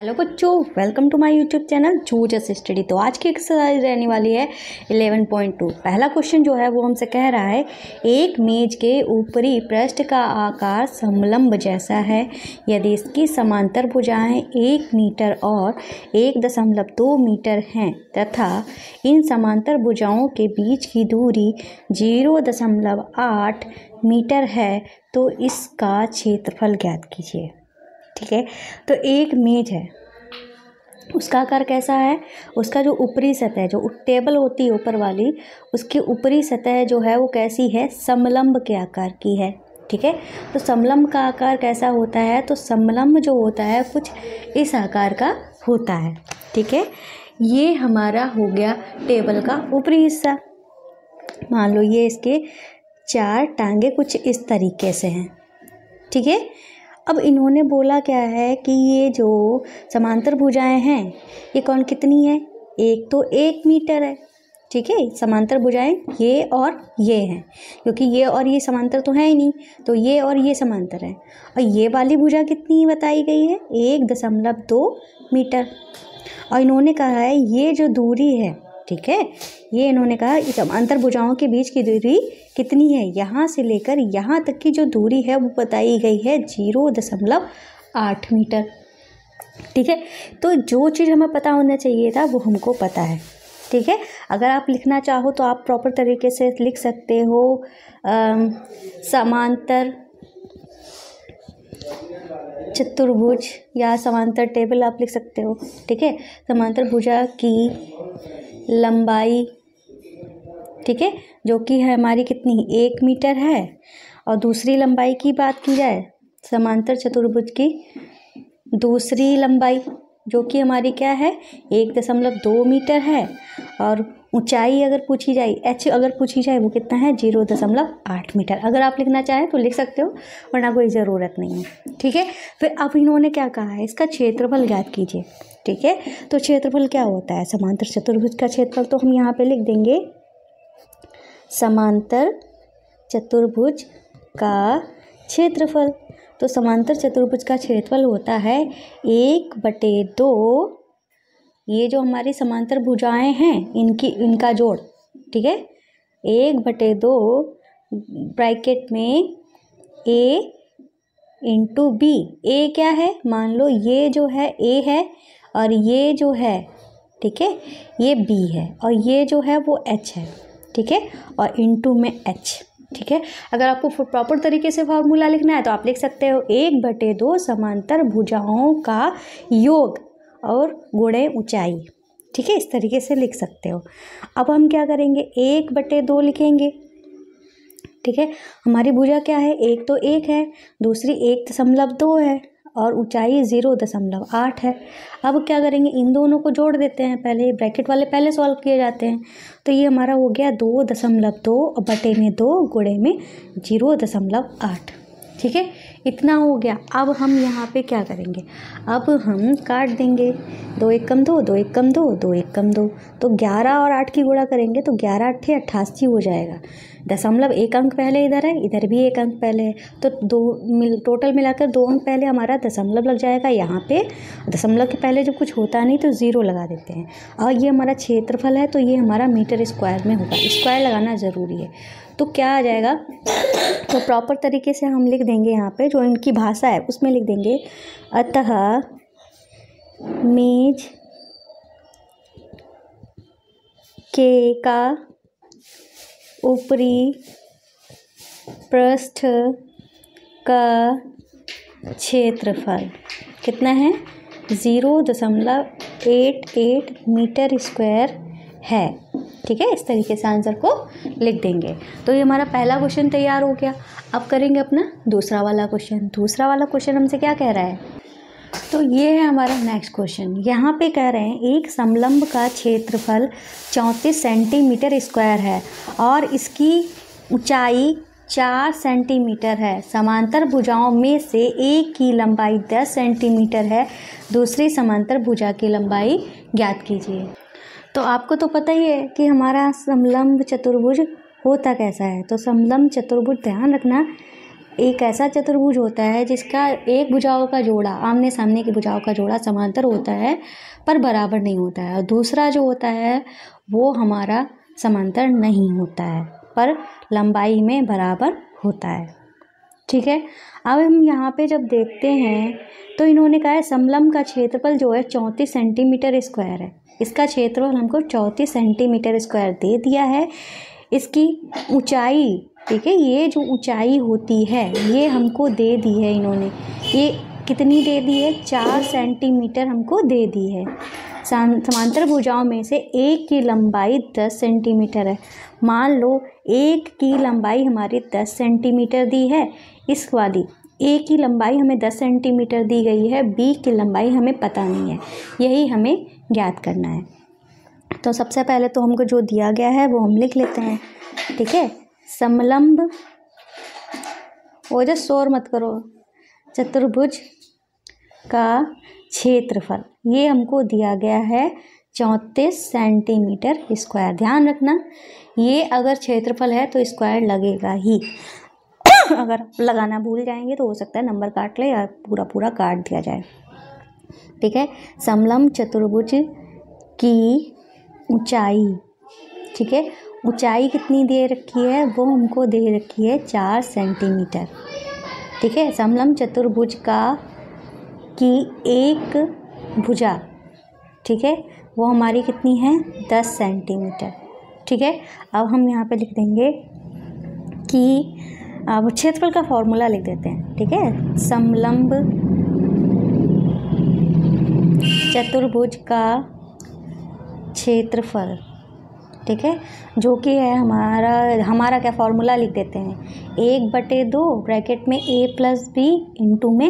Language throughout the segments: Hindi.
हेलो बच्चों, welcome to my YouTube channel जूजस स्टडी। तो आज की एक्सरसाइज रहने वाली है 11.2। पहला क्वेश्चन जो है वो हमसे कह रहा है, एक मेज के ऊपरी पृष्ठ का आकार समलंब जैसा है यदि इसकी समांतर भुजाएं 1 मीटर और 1.2 मीटर हैं तथा इन समांतर भुजाओं के बीच की दूरी 0.8 मीटर है तो इसका क्षेत्रफल ज्ञात कीजिए। ठीक है, तो एक मेज है, उसका आकार कैसा है, उसका जो ऊपरी सतह जो टेबल होती है ऊपर वाली, उसकी ऊपरी सतह जो है वो कैसी है, समलंब के आकार की है। ठीक है, तो समलंब का आकार कैसा होता है, तो समलंब जो होता है कुछ इस आकार का होता है। ठीक है, ये हमारा हो गया टेबल का ऊपरी हिस्सा। मान लो ये इसके 4 टांगे कुछ इस तरीके से हैं। ठीक है, अब इन्होंने बोला क्या है कि ये जो समांतर भुजाएं हैं ये कौन कितनी है, एक तो 1 मीटर है। ठीक है, समांतर भुजाएं ये और ये हैं, क्योंकि ये और ये समांतर तो है ही नहीं, तो ये और ये समांतर है। और ये वाली भुजा कितनी बताई गई है, 1.2 मीटर। और इन्होंने कहा है ये जो दूरी है, ठीक है, ये इन्होंने कहा समांतर भुजाओं के बीच की दूरी कितनी है, यहाँ से लेकर यहाँ तक की जो दूरी है वो बताई गई है 0.8 मीटर। ठीक है, तो जो चीज़ हमें पता होना चाहिए था वो हमको पता है। ठीक है, अगर आप लिखना चाहो तो आप प्रॉपर तरीके से लिख सकते हो, समांतर चतुर्भुज या समांतर टेबल आप लिख सकते हो। ठीक है, समांतर भुजा की लंबाई, ठीक है, जो कि है हमारी कितनी 1 मीटर है, और दूसरी लंबाई की बात की जाए समांतर चतुर्भुज की दूसरी लंबाई जो कि हमारी क्या है 1.2 मीटर है, और ऊंचाई अगर पूछी जाए एच अगर पूछी जाए वो कितना है 0.8 मीटर। अगर आप लिखना चाहें तो लिख सकते हो, वरना कोई ज़रूरत नहीं है। ठीक है, फिर अब इन्होंने क्या कहा है, इसका क्षेत्रफल ज्ञात कीजिए। ठीक है, तो क्षेत्रफल क्या होता है, समांतर चतुर्भुज का क्षेत्रफल तो हम यहाँ पे लिख देंगे समांतर चतुर्भुज का क्षेत्रफल। तो समांतर चतुर्भुज का क्षेत्रफल होता है 1/2, ये जो हमारी समांतर भुजाएं हैं इनका जोड़। ठीक है, 1/2 ब्रैकेट में a इंटू बी। ए क्या है, मान लो ये जो है a है और ये जो है, ठीक है, ये b है, और ये जो है वो h है। ठीक है, और इंटू में h। ठीक है, अगर आपको प्रॉपर तरीके से फार्मूला लिखना है तो आप लिख सकते हो 1/2 समांतर भुजाओं का योग और गुणे ऊंचाई। ठीक है, इस तरीके से लिख सकते हो। अब हम क्या करेंगे, 1/2 लिखेंगे। ठीक है, हमारी भुजा क्या है, एक तो 1 है, दूसरी 1.2 है, और ऊंचाई 0.8 है। अब क्या करेंगे, इन दोनों को जोड़ देते हैं, पहले ब्रैकेट वाले पहले सॉल्व किए जाते हैं। तो ये हमारा हो गया 2.2 बटे में 2 गुणे में 0.8। ठीक है, इतना हो गया। अब हम यहाँ पे क्या करेंगे, अब हम काट देंगे, 2 एकम 2, 2 एकम 2, 2 एकम 2, तो 11 और 8 की गुणा करेंगे तो 11 8 88 हो जाएगा। दशमलव 1 अंक पहले इधर है, इधर भी 1 अंक पहले है, तो टोटल मिलाकर 2 अंक पहले हमारा दशमलव लग जाएगा। यहाँ पे दशमलव के पहले जब कुछ होता नहीं तो 0 लगा देते हैं। और ये हमारा क्षेत्रफल है तो ये हमारा मीटर स्क्वायर में होगा, स्क्वायर लगाना ज़रूरी है। तो क्या आ जाएगा, तो प्रॉपर तरीके से हम लिख देंगे, यहाँ पे जो इनकी भाषा है उसमें लिख देंगे, अतः मेज के का ऊपरी पृष्ठ का क्षेत्रफल कितना है, 0.88 मीटर स्क्वायर है। ठीक है, इस तरीके से आंसर को लिख देंगे। तो ये हमारा पहला क्वेश्चन तैयार हो गया। अब करेंगे अपना दूसरा वाला क्वेश्चन। दूसरा वाला क्वेश्चन हमसे क्या कह रहा है, तो ये है हमारा नेक्स्ट क्वेश्चन। यहाँ पे कह रहे हैं एक समलंब का क्षेत्रफल 34 सेंटीमीटर स्क्वायर है और इसकी ऊंचाई 4 सेंटीमीटर है। समांतर भुजाओं में से एक की लंबाई 10 सेंटीमीटर है, दूसरी समांतर भुजा की लंबाई ज्ञात कीजिए। तो आपको तो पता ही है कि हमारा समलंब चतुर्भुज होता कैसा है। तो समलंब चतुर्भुज ध्यान रखना, एक ऐसा चतुर्भुज होता है जिसका एक भुजाओं का जोड़ा, आमने सामने की भुजाओं का जोड़ा समांतर होता है पर बराबर नहीं होता है, और दूसरा जो होता है वो हमारा समांतर नहीं होता है पर लंबाई में बराबर होता है। ठीक है, अब हम यहाँ पे जब देखते हैं तो इन्होंने कहा है समलंब का क्षेत्रफल जो है 34 सेंटीमीटर स्क्वायर है। इसका क्षेत्रफल हमको 34 सेंटीमीटर स्क्वायर दे दिया है। इसकी ऊंचाई, ठीक है, ये जो ऊंचाई होती है ये हमको दे दी है इन्होंने। ये कितनी दे दी है? 4 सेंटीमीटर हमको दे दी है। समांतर भुजाओं में से एक की लंबाई 10 सेंटीमीटर है। मान लो एक की लंबाई हमारी 10 सेंटीमीटर दी है, इस वाली ए की लंबाई हमें 10 सेंटीमीटर दी गई है, बी की लंबाई हमें पता नहीं है, यही हमें ज्ञात करना है। तो सबसे पहले तो हमको जो दिया गया है वो हम लिख लेते हैं। ठीक है, समलंब, वो जो शोर मत करो, चतुर्भुज का क्षेत्रफल ये हमको दिया गया है 34 सेंटीमीटर स्क्वायर। ध्यान रखना, ये अगर क्षेत्रफल है तो स्क्वायर लगेगा ही। अगर लगाना भूल जाएंगे तो हो सकता है नंबर काट ले या पूरा पूरा काट दिया जाए। ठीक है, समलंब चतुर्भुज की ऊंचाई, ठीक है, ऊंचाई कितनी दे रखी है? वो हमको दे रखी है 4 सेंटीमीटर। ठीक है, समलंब चतुर्भुज का की एक भुजा, ठीक है, वो हमारी कितनी है? 10 सेंटीमीटर। ठीक है, अब हम यहाँ पे लिख देंगे कि अब क्षेत्रफल का फॉर्मूला लिख देते हैं। ठीक है, समलंब चतुर्भुज का क्षेत्रफल, ठीक है, जो कि है हमारा क्या फॉर्मूला लिख देते हैं, 1/2 ब्रैकेट में a + b इंटू में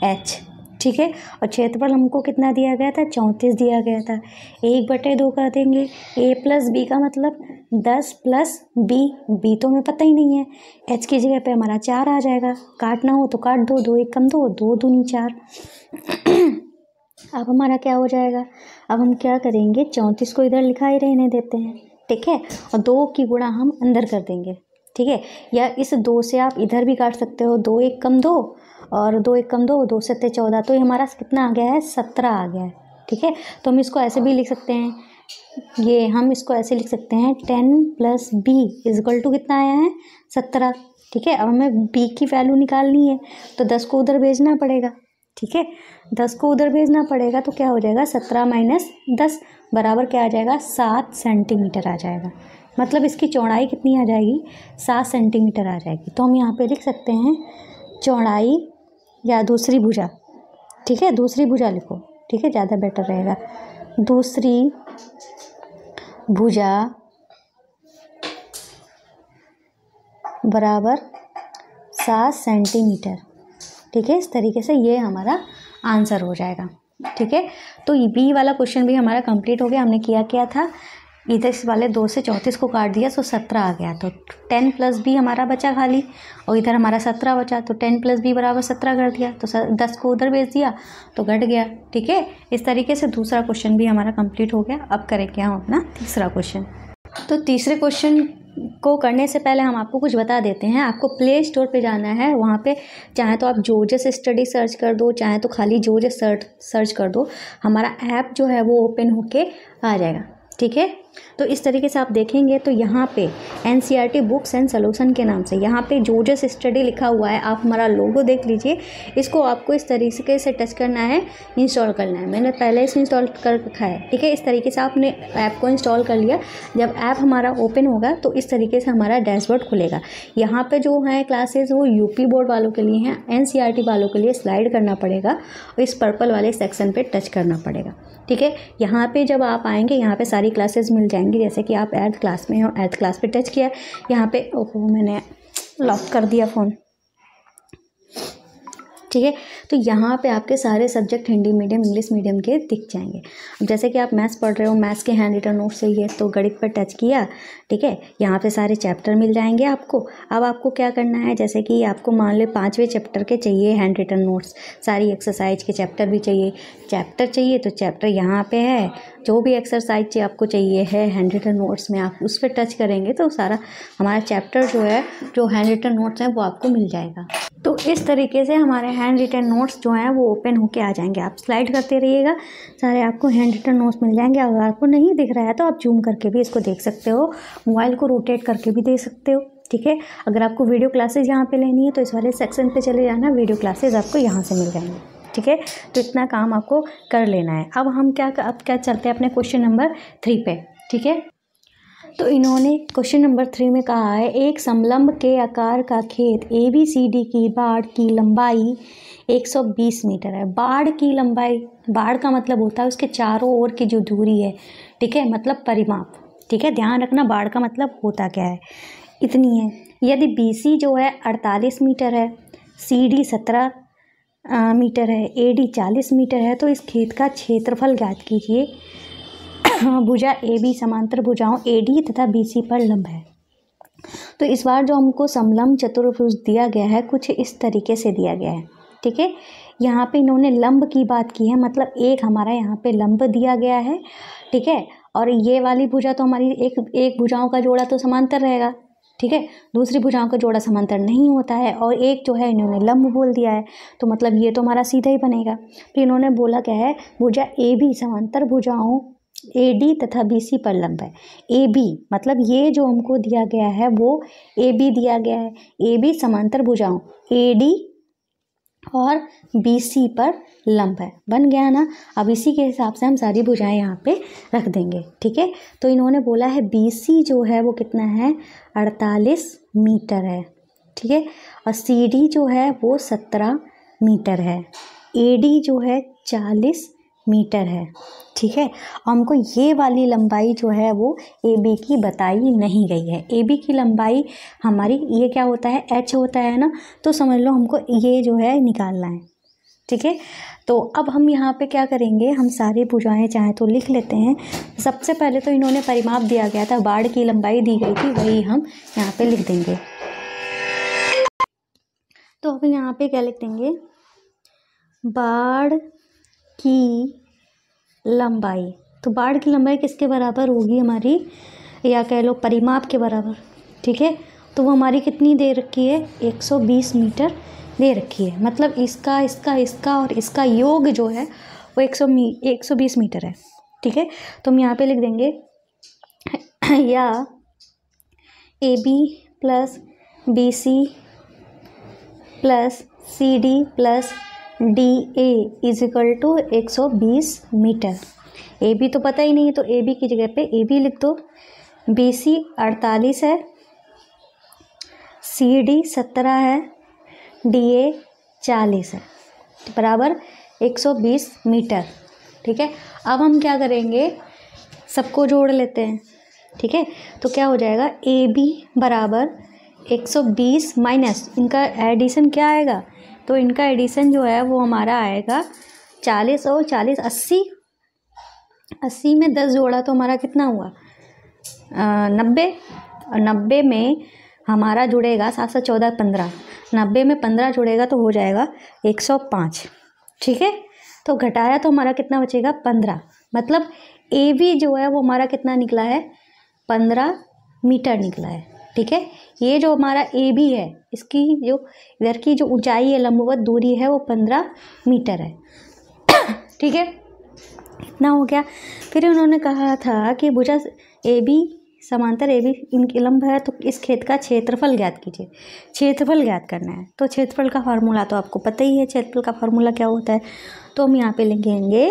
h। ठीक है, और क्षेत्रफल हमको कितना दिया गया था? 34 दिया गया था। 1/2 कर देंगे, a + b का मतलब 10 + b तो हमें पता ही नहीं है, h की जगह पे हमारा 4 आ जाएगा। काटना हो तो काट दो, 2 1 2, 2 दूनी 4। अब हमारा क्या हो जाएगा? अब हम क्या करेंगे, 34 को इधर लिखा ही रहने देते हैं। ठीक है, और 2 की गुणा हम अंदर कर देंगे। ठीक है, या इस 2 से आप इधर भी काट सकते हो, 2 1 2 और 2 1 2, 2 7 14, तो ये हमारा कितना आ गया है? 17 आ गया है। ठीक है, तो हम इसको ऐसे भी लिख सकते हैं, ये हम इसको ऐसे लिख सकते हैं 10 + b = कितना आया है? 17। ठीक है, अब हमें b की वैल्यू निकालनी है तो 10 को उधर भेजना पड़ेगा। ठीक है, 10 को उधर भेजना पड़ेगा तो क्या हो जाएगा? 17 - 10 बराबर क्या आ जाएगा? 7 सेंटीमीटर आ जाएगा। मतलब इसकी चौड़ाई कितनी आ जाएगी? 7 सेंटीमीटर आ जाएगी। तो हम यहाँ पे लिख सकते हैं चौड़ाई या दूसरी भुजा। ठीक है, दूसरी भुजा लिखो। ठीक है, ज़्यादा बेटर रहेगा। दूसरी भुजा बराबर 7 सेंटीमीटर। ठीक है, इस तरीके से ये हमारा आंसर हो जाएगा। ठीक है, तो ये बी वाला क्वेश्चन भी हमारा कंप्लीट हो गया। हमने क्या था, इधर इस वाले 2 से 34 को काट दिया तो 17 आ गया, तो 10 + b हमारा बचा खाली, और इधर हमारा 17 बचा, तो 10 + b = 17 कर दिया, तो 10 को उधर भेज दिया तो घट गया। ठीक है, इस तरीके से दूसरा क्वेश्चन भी हमारा कंप्लीट हो गया। अब करेंगे हम अपना तीसरा क्वेश्चन। तो तीसरे क्वेश्चन को करने से पहले हम आपको कुछ बता देते हैं। आपको प्ले स्टोर पे जाना है, वहाँ पे चाहे तो आप जोजस स्टडी सर्च कर दो, चाहे तो खाली जोजस सर्च कर दो, हमारा ऐप जो है वो ओपन होके आ जाएगा। ठीक है, तो इस तरीके से आप देखेंगे तो यहाँ पे NCERT बुक्स एंड सॉल्यूशन के नाम से यहाँ पे जोजस स्टडी लिखा हुआ है। आप हमारा लोगो देख लीजिए, इसको आपको इस तरीके से टच करना है, इंस्टॉल करना है। मैंने पहले से इंस्टॉल कर रखा है। ठीक है, इस तरीके से आपने ऐप को इंस्टॉल कर लिया। जब ऐप हमारा ओपन होगा तो इस तरीके से हमारा डैशबोर्ड खुलेगा। यहाँ पर जो है क्लासेज वो UP बोर्ड वालों के लिए हैं, NCERT वालों के लिए स्लाइड करना पड़ेगा और इस पर्पल वाले सेक्शन पर टच करना पड़ेगा। ठीक है, यहाँ पे जब आप आएंगे यहाँ पे सारी क्लासेस मिल जाएंगी। जैसे कि आप 8th क्लास में हो, 8th क्लास पे टच किया, यहाँ पे ओहो मैंने लॉक कर दिया फ़ोन। ठीक है, तो यहाँ पे आपके सारे subject Hindi medium English medium के दिख जाएंगे। अब जैसे कि आप मैथ्स पढ़ रहे हो, मैथ्स के हैंड रिटन नोट्स चाहिए तो गणित पर टच किया। ठीक है, यहाँ पे सारे चैप्टर मिल जाएंगे आपको। अब आपको क्या करना है, जैसे कि आपको मान लो 5वें चैप्टर के चाहिए हैंड रिटन नोट्स, सारी एक्सरसाइज के चैप्टर भी चाहिए। चैप्टर चाहिए तो चैप्टर यहाँ पे है, जो भी एक्सरसाइज आपको चाहिए है हैंड रिटन नोट्स में, आप उस पर टच करेंगे तो सारा हमारा चैप्टर जो है, जो हैंड रिटन नोट्स हैं वो आपको मिल जाएगा। तो इस तरीके से हमारे हैंड रिटन नोट्स जो हैं वो ओपन होके आ जाएंगे। आप स्लाइड करते रहिएगा, सारे आपको हैंड रिटन नोट्स मिल जाएंगे। अगर आपको नहीं दिख रहा है तो आप जूम करके भी इसको देख सकते हो, मोबाइल को रोटेट करके भी देख सकते हो, ठीक है। अगर आपको वीडियो क्लासेज यहाँ पे लेनी है तो इस वाले सेक्शन पे चले जाना, वीडियो क्लासेज आपको यहाँ से मिल जाएंगे, ठीक है। तो इतना काम आपको कर लेना है। अब हम क्या चलते हैं अपने क्वेश्चन नंबर 3 पे, ठीक है। तो इन्होंने क्वेश्चन नंबर 3 में कहा है, एक समलंब के आकार का खेत ABCD की बाड़ की लंबाई 120 मीटर है। बाड़ की लंबाई, बाड़ का मतलब होता है उसके चारों ओर की जो दूरी है, ठीक है, मतलब परिमाप, ठीक है। ध्यान रखना बाड़ का मतलब होता क्या है, इतनी है। यदि BC जो है 48 मीटर है, CD 17 मीटर है, AD 40 मीटर है, तो इस खेत का क्षेत्रफल ज्ञात कीजिए। भुजा AB समांतर भुजाओं AD तथा BC पर लंब है। तो इस बार जो हमको समलंब चतुर्भुज दिया गया है कुछ इस तरीके से दिया गया है, ठीक है। यहाँ पे इन्होंने लंब की बात की है, मतलब एक हमारा यहाँ पे लंब दिया गया है, ठीक है। और ये वाली भुजा तो हमारी एक भुजाओं का जोड़ा तो समांतर रहेगा, ठीक है। दूसरी भुजाओं का जोड़ा समांतर नहीं होता है, और एक जो है इन्होंने लंब बोल दिया है, तो मतलब ये तो हमारा सीधा ही बनेगा। तो इन्होंने बोला क्या है, भुजा AB समांतर भुजाओं AD तथा BC पर लंब है। AB मतलब ये जो हमको दिया गया है वो AB दिया गया है, AB समांतर भुजाओं AD और BC पर लंब है। बन गया ना। अब इसी के हिसाब से हम सारी भुजाएं यहाँ पे रख देंगे, ठीक है। तो इन्होंने बोला है BC जो है वो कितना है, 48 मीटर है, ठीक है। और CD जो है वो 17 मीटर है, AD जो है 40 मीटर है, ठीक है। हमको ये वाली लंबाई जो है वो AB की बताई नहीं गई है। AB की लंबाई हमारी ये क्या होता है, H होता है ना, तो समझ लो हमको ये जो है निकालना है, ठीक है। तो अब हम यहाँ पे क्या करेंगे, हम सारी भुजाएं चाहे तो लिख लेते हैं। सबसे पहले तो इन्होंने परिमाप दिया गया था, बाड़ की लंबाई दी गई थी, वही हम यहाँ पे लिख देंगे। तो अब यहाँ पे क्या लिख देंगे, बाड़ की लंबाई। तो बाड़ की लंबाई किसके बराबर होगी हमारी, या कह लो परिमाप के बराबर, ठीक है। तो वो हमारी कितनी दे रखी है, 120 मीटर दे रखी है। मतलब इसका इसका इसका और इसका योग जो है वो 120 मीटर है, ठीक है। तो हम यहाँ पे लिख देंगे या AB plus BC plus CD plus DA is equal to 120 metre. AB तो पता ही नहीं है, तो AB की जगह पे AB लिख दो। BC 48 है, CD 17 है, DA 40 है, बराबर 120 मीटर, ठीक है। अब हम क्या करेंगे, सबको जोड़ लेते हैं, ठीक है। तो क्या हो जाएगा, AB बराबर 120 माइनस इनका एडिशन क्या आएगा, तो इनका एडिशन जो है वो हमारा आएगा 40 और 40 80, 80 में 10 जोड़ा तो हमारा कितना हुआ, 90। और 90 में हमारा जुड़ेगा 7 से 14 15, 90 में 15 जुड़ेगा तो हो जाएगा 105, ठीक है। तो घटाया तो हमारा कितना बचेगा, 15। मतलब AB जो है वो हमारा कितना निकला है, 15 मीटर निकला है, ठीक है। ये जो हमारा AB है, इसकी जो इधर की जो ऊंचाई है, लंबवत दूरी है, वो 15 मीटर है, ठीक है। इतना हो गया। फिर उन्होंने कहा था कि भुजा AB समांतर AB इनकी लंब है, तो इस खेत का क्षेत्रफल ज्ञात कीजिए। क्षेत्रफल ज्ञात करना है, तो क्षेत्रफल का फार्मूला तो आपको पता ही है, क्षेत्रफल का फार्मूला क्या होता है। तो हम यहाँ पे लिखेंगे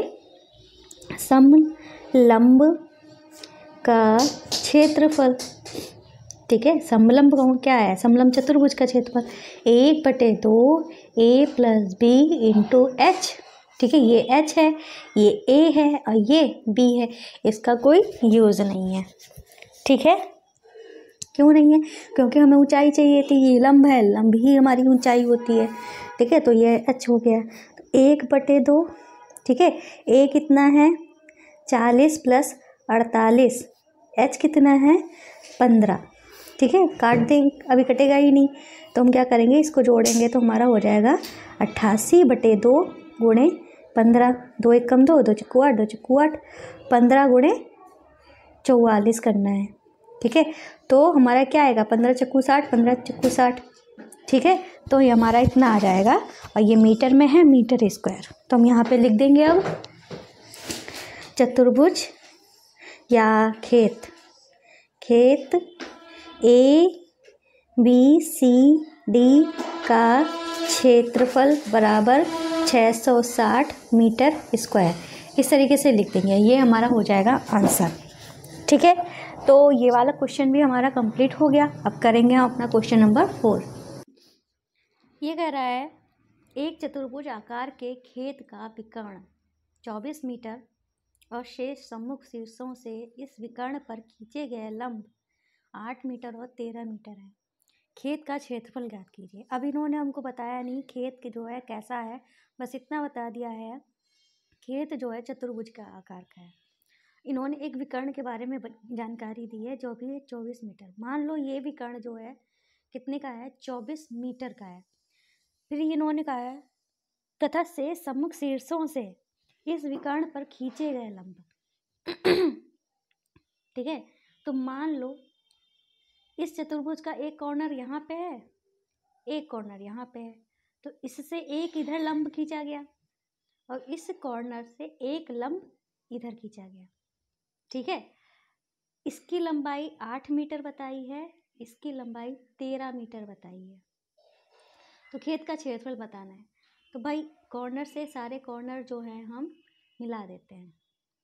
समलंब का क्षेत्रफल, ठीक है। समलंब क्या है, समलंब चतुर्भुज का क्षेत्रफल 1/2 A plus B into H, ठीक है। ये H है, ये A है और ये B है, इसका कोई यूज नहीं है, ठीक है। क्यों नहीं है, क्योंकि हमें ऊंचाई चाहिए थी, ये लंब है, लंब ही हमारी ऊंचाई होती है, ठीक है। तो ये H हो गया, तो 1/2, ठीक है। A कितना है, 40 प्लस 48, H कितना है, 15, ठीक है। काट दें, अभी कटेगा ही नहीं, तो हम क्या करेंगे, इसको जोड़ेंगे तो हमारा हो जाएगा 88/2 गुणे 15, 2 1 कम 2, 2 चक्कू 8, 2 चक्कू 8, 15 गुणे 44 करना है। ठीक है, तो हमारा क्या आएगा, 15 चक्कू 60, 15 चक्कू 60। ठीक है, तो ये हमारा इतना आ जाएगा और ये मीटर में है, मीटर स्क्वायर। तो हम यहाँ पे लिख देंगे अब चतुर्भुज या खेत ABCD का क्षेत्रफल बराबर 660 मीटर स्क्वायर, इस तरीके से लिख देंगे। ये हमारा हो जाएगा आंसर। ठीक है, तो ये वाला क्वेश्चन भी हमारा कंप्लीट हो गया। अब करेंगे हम अपना क्वेश्चन नंबर 4। ये कह रहा है एक चतुर्भुज आकार के खेत का विकर्ण 24 मीटर और शेष सम्मुख शीर्षों से इस विकर्ण पर खींचे गए लंब 8 मीटर और 13 मीटर है। खेत का क्षेत्रफल ज्ञात कीजिए। अब इन्होंने हमको बताया नहीं खेत के जो है कैसा है, बस इतना बता दिया है खेत जो है चतुर्भुज का आकार का है। इन्होंने एक विकर्ण के बारे में जानकारी दी है जो भी है 24 मीटर। मान लो ये विकर्ण जो है कितने का है, 24 मीटर का है। फिर इन्होंने कहा है तथा से सम्मुख शीर्षों से इस विकर्ण पर खींचे गए लंब। ठीक है, तो मान लो इस चतुर्भुज का एक कॉर्नर यहाँ पे है, एक कॉर्नर यहाँ पे है, तो इससे एक इधर लंब खींचा गया और इस कॉर्नर से एक लंब इधर खींचा गया। ठीक है, इसकी लंबाई 8 मीटर बताई है, इसकी लंबाई 13 मीटर बताई है। तो खेत का क्षेत्रफल बताना है। तो भाई कॉर्नर से सारे कॉर्नर जो हैं हम मिला देते हैं।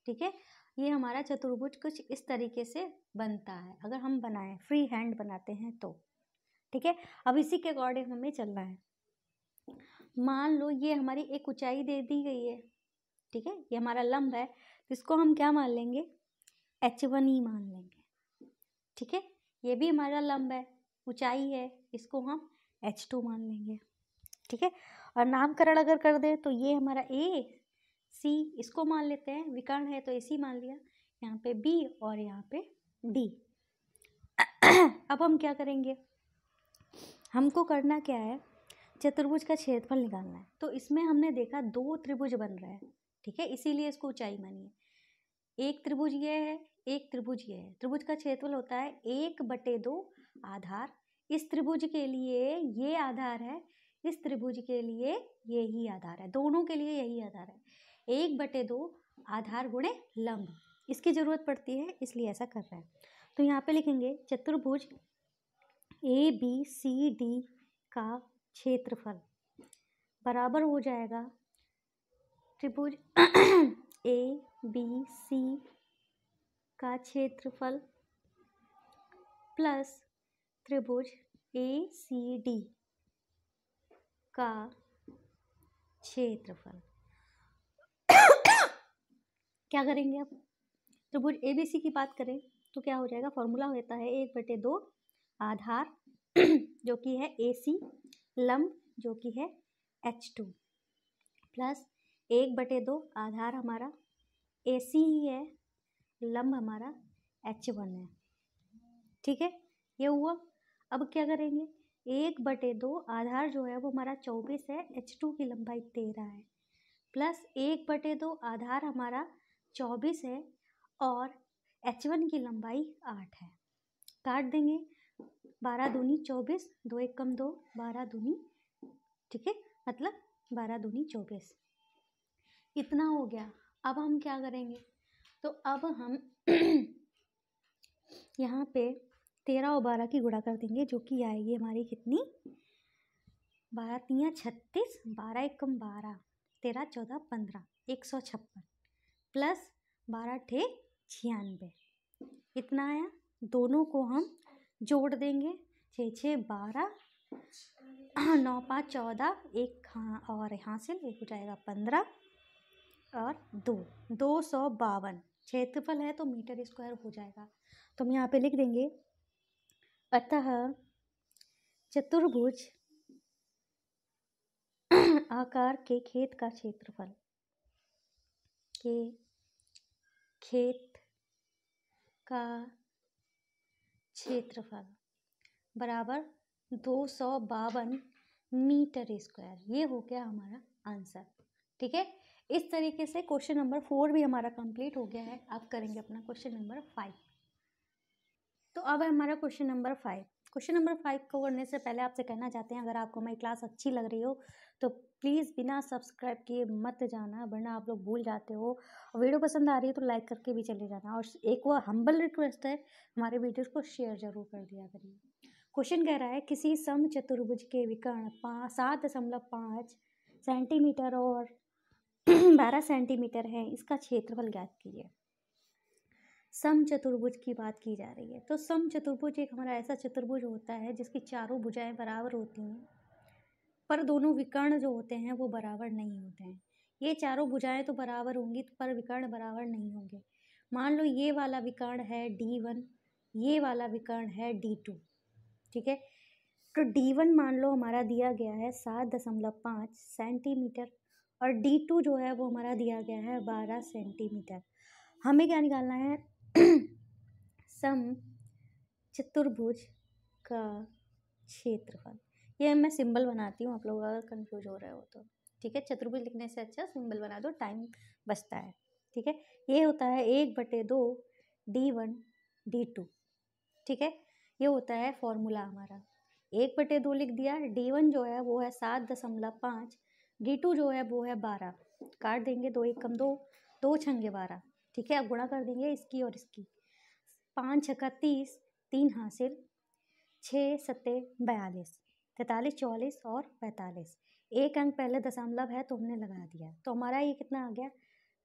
ठीक है, ये हमारा चतुर्भुज कुछ इस तरीके से बनता है अगर हम बनाएं, फ्री हैंड बनाते हैं तो। ठीक है, अब इसी के अकॉर्डिंग हमें चलना है। मान लो ये हमारी एक ऊंचाई दे दी गई है। ठीक है, ये हमारा लंब है, तो इसको हम क्या मान लेंगे, H1 ही मान लेंगे। ठीक है, ये भी हमारा लंब है, ऊंचाई है, इसको हम H2 मान लेंगे। ठीक है, और नामकरण अगर कर दे तो ये हमारा AC इसको मान लेते हैं, विकर्ण है तो AC मान लिया, यहाँ पे B और यहाँ पे D। अब हम क्या करेंगे, हमको करना क्या है, चतुर्भुज का क्षेत्रफल निकालना है। तो इसमें हमने देखा 2 त्रिभुज बन रहे हैं। ठीक है, इसीलिए इसको ऊंचाई मानिए। एक त्रिभुज ये है, एक त्रिभुज ये है। त्रिभुज का क्षेत्रफल होता है 1/2 आधार। इस त्रिभुज के लिए ये आधार है, इस त्रिभुज के लिए यही आधार है, दोनों के लिए यही आधार है। 1/2 आधार गुणे लंब, इसकी जरूरत पड़ती है इसलिए ऐसा कर रहे हैं। तो यहाँ पे लिखेंगे चतुर्भुज ABCD का क्षेत्रफल बराबर हो जाएगा त्रिभुज ABC का क्षेत्रफल प्लस त्रिभुज ACD का क्षेत्रफल। क्या करेंगे अब, त्रिभुज ABC की बात करें तो क्या हो जाएगा, फॉर्मूला होता है 1/2 आधार जो कि है AC, लंब जो कि है H2, प्लस 1/2 आधार हमारा AC ही है, लंब हमारा H1 है। ठीक है, ये हुआ। अब क्या करेंगे, 1/2 आधार जो है वो हमारा 24 है, H2 की लंबाई 13 है, प्लस 1/2 आधार हमारा 24 है और H1 की लंबाई 8 है। काट देंगे, 12 दूनी 24, 2 1 कम 2, 12 दूनी, ठीक है, मतलब 12 दूनी 24, इतना हो गया। अब हम क्या करेंगे, तो अब हम यहाँ पे 13 और 12 की गुणा कर देंगे, जो कि आएगी हमारी कितनी, 12 3 36, 12 1 कम 12, 13 14 15, 156 प्लस 12 ठे 96, इतना आया। दोनों को हम जोड़ देंगे, 6 6 12, 9 5 14, एक और यहाँ से एक हो जाएगा 15 और 2, 252 क्षेत्रफल है तो मीटर स्क्वायर हो जाएगा। तो हम यहाँ पे लिख देंगे अतः चतुर्भुज आकार के खेत का क्षेत्रफल बराबर 252 मीटर स्क्वायर। ये हो गया हमारा आंसर। ठीक है, इस तरीके से क्वेश्चन नंबर 4 भी हमारा कंप्लीट हो गया है। अब करेंगे अपना क्वेश्चन नंबर 5। तो अब है हमारा क्वेश्चन नंबर 5। क्वेश्चन नंबर 5 को करने से पहले आपसे कहना चाहते हैं, अगर आपको हमारी क्लास अच्छी लग रही हो तो प्लीज़ बिना सब्सक्राइब किए मत जाना, वरना आप लोग भूल जाते हो। और वीडियो पसंद आ रही है तो लाइक करके भी चले जाना, और एक वो हम्बल रिक्वेस्ट है, हमारे वीडियोस को शेयर जरूर कर दिया करिए। क्वेश्चन कह रहा है किसी समचतुर्भुज के विकर्ण 7.5 सेंटीमीटर और 12 सेंटीमीटर है, इसका क्षेत्रफल ज्ञात कीजिए। समचतुर्भुज की बात की जा रही है। तो समचतुर्भुज एक हमारा ऐसा चतुर्भुज होता है जिसकी चारों भुजाएं बराबर होती हैं, पर दोनों विकर्ण जो होते हैं वो बराबर नहीं होते हैं। ये चारों भुजाएं तो बराबर होंगी पर विकर्ण बराबर नहीं होंगे। मान लो ये वाला विकर्ण है D1, ये वाला विकर्ण है D2, ठीक है। तो D1 मान लो हमारा दिया गया है 7.5 सेंटीमीटर, और D2 जो है वो हमारा दिया गया है 12 सेंटीमीटर। हमें क्या निकालना है? सम चतुर्भुज का क्षेत्रफल। ये मैं सिंबल बनाती हूँ, आप लोग अगर कंफ्यूज हो रहे हो तो, ठीक है। चतुर्भुज लिखने से अच्छा सिंबल बना दो, टाइम बचता है, ठीक है। ये होता है 1/2 D1 D2, ठीक है। ये होता है फॉर्मूला हमारा। 1/2 लिख दिया। D1 जो है वो है 7.5, D2 जो है वो है 12। काट देंगे, 2 1 कम 2, 2 छंगे 12, ठीक है। अब गुणा कर देंगे इसकी और इसकी। 5 छक्का 30, 3 हासिल, 6 सत्ते 42, 43 44 और 45। एक अंक पहले दशमलव है तो हमने लगा दिया, तो हमारा ये कितना आ गया?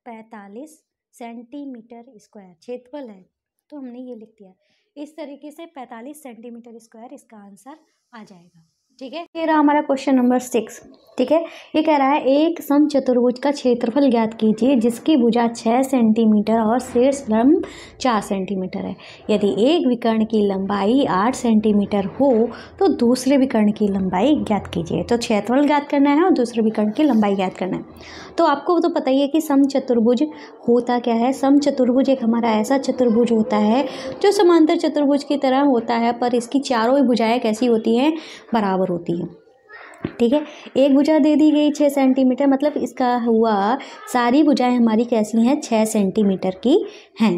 45 सेंटीमीटर स्क्वायर क्षेत्रफल है, तो हमने ये लिख दिया। इस तरीके से 45 सेंटीमीटर स्क्वायर इसका आंसर आ जाएगा, ठीक है। ये रहा हमारा क्वेश्चन नंबर 6, ठीक है। ये कह रहा है एक समचतुर्भुज का क्षेत्रफल ज्ञात कीजिए जिसकी भुजा 6 सेंटीमीटर और शीर्ष लंब 4 सेंटीमीटर है। यदि एक विकर्ण की लंबाई 8 सेंटीमीटर हो तो दूसरे विकर्ण की लंबाई ज्ञात कीजिए। तो क्षेत्रफल ज्ञात करना है और दूसरे विकर्ण की लंबाई ज्ञात करना है। तो आपको तो पता ही है कि समचतुर्भुज होता क्या है। समचतुर्भुज एक हमारा ऐसा चतुर्भुज होता है जो समांतर चतुर्भुज की तरह होता है, पर इसकी चारों भुजाएं कैसी होती हैं? बराबर होती हैं, ठीक है। एक भुजा दे दी गई 6 सेंटीमीटर, मतलब इसका हुआ सारी भुजाएं हमारी कैसी हैं? 6 सेंटीमीटर की हैं।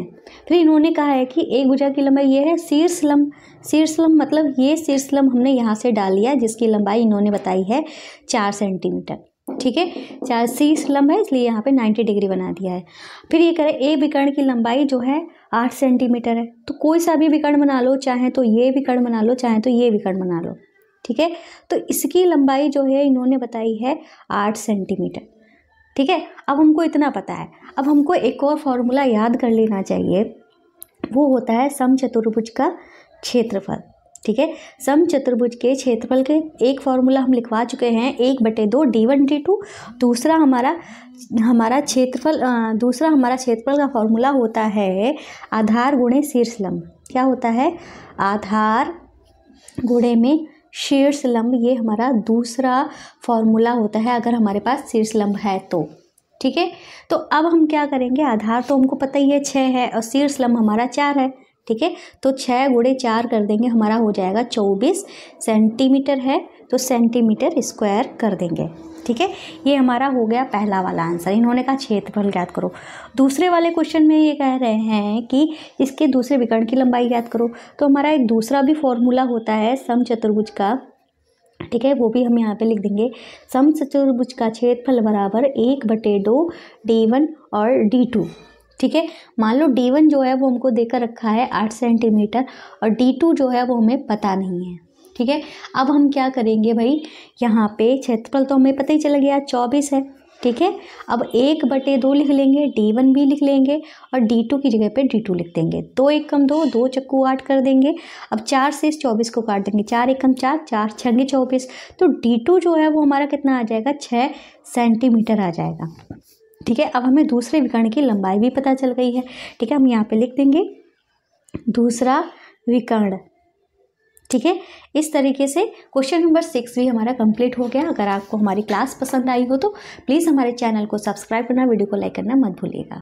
फिर इन्होंने कहा है कि एक भुजा की लंबाई ये है शीर्ष लंब। शीर्ष लंब मतलब ये शीर्ष लंब हमने यहाँ से डाल लिया, जिसकी लंबाई इन्होंने बताई है 4 सेंटीमीटर, ठीक है। 4 शीर्ष लंब है इसलिए यहाँ पे 90 डिग्री बना दिया है। फिर ये करें एक विकर्ण की लंबाई जो है 8 सेंटीमीटर है, तो कोई सा भी विकर्ण बना लो, चाहे तो ये विकर्ण बना लो, चाहे तो ये विकर्ण बना लो, ठीक है। तो इसकी लंबाई जो है इन्होंने बताई है 8 सेंटीमीटर, ठीक है। अब हमको इतना पता है, अब हमको एक और फॉर्मूला याद कर लेना चाहिए, वो होता है समचतुर्भुज का क्षेत्रफल, ठीक है। समचतुर्भुज के क्षेत्रफल के एक फॉर्मूला हम लिखवा चुके हैं, 1/2 D1 D2। दूसरा हमारा क्षेत्रफल का फॉर्मूला होता है आधार गुणे शीर्ष लंब। क्या होता है? आधार गुणे में शीर्ष लंब, ये हमारा दूसरा फॉर्मूला होता है अगर हमारे पास शीर्ष लंब है तो, ठीक है। तो अब हम क्या करेंगे? आधार तो हमको पता ही है 6 है और शीर्ष लंब हमारा 4 है, ठीक है। तो 6 गुणे 4 कर देंगे, हमारा हो जाएगा 24 सेंटीमीटर है, तो सेंटीमीटर स्क्वायर कर देंगे, ठीक है। ये हमारा हो गया पहला वाला आंसर। इन्होंने कहा क्षेत्रफल ज्ञात करो। दूसरे वाले क्वेश्चन में ये कह रहे हैं कि इसके दूसरे विकर्ण की लंबाई ज्ञात करो। तो हमारा एक दूसरा भी फॉर्मूला होता है समचतुर्भुज का, ठीक है, वो भी हम यहाँ पे लिख देंगे। समचतुर्भुज का क्षेत्रफल बराबर 1/2 D1 और D2, ठीक है। मान लो D1 जो है वो हमको देकर रखा है 8 सेंटीमीटर और D2 जो है वो हमें पता नहीं है, ठीक है। अब हम क्या करेंगे भाई? यहाँ पे क्षेत्रफल तो हमें पता ही चल गया 24 है, ठीक है। अब 1/2 लिख लेंगे, D1 भी लिख लेंगे और D2 की जगह पे D2 लिख देंगे। 2 1 कम 2, 2 चक्कू 8 कर देंगे। अब 4 से इस 24 को काट देंगे, 4 1 कम 4, 4 छंगे 24। तो D2 जो है वो हमारा कितना आ जाएगा? 6 सेंटीमीटर आ जाएगा, ठीक है। अब हमें दूसरे विकर्ण की लंबाई भी पता चल गई है, ठीक है। हम यहाँ पे लिख देंगे दूसरा विकर्ण, ठीक है। इस तरीके से क्वेश्चन नंबर 6 भी हमारा कंप्लीट हो गया। अगर आपको हमारी क्लास पसंद आई हो तो प्लीज़ हमारे चैनल को सब्सक्राइब करना, वीडियो को लाइक करना मत भूलिएगा।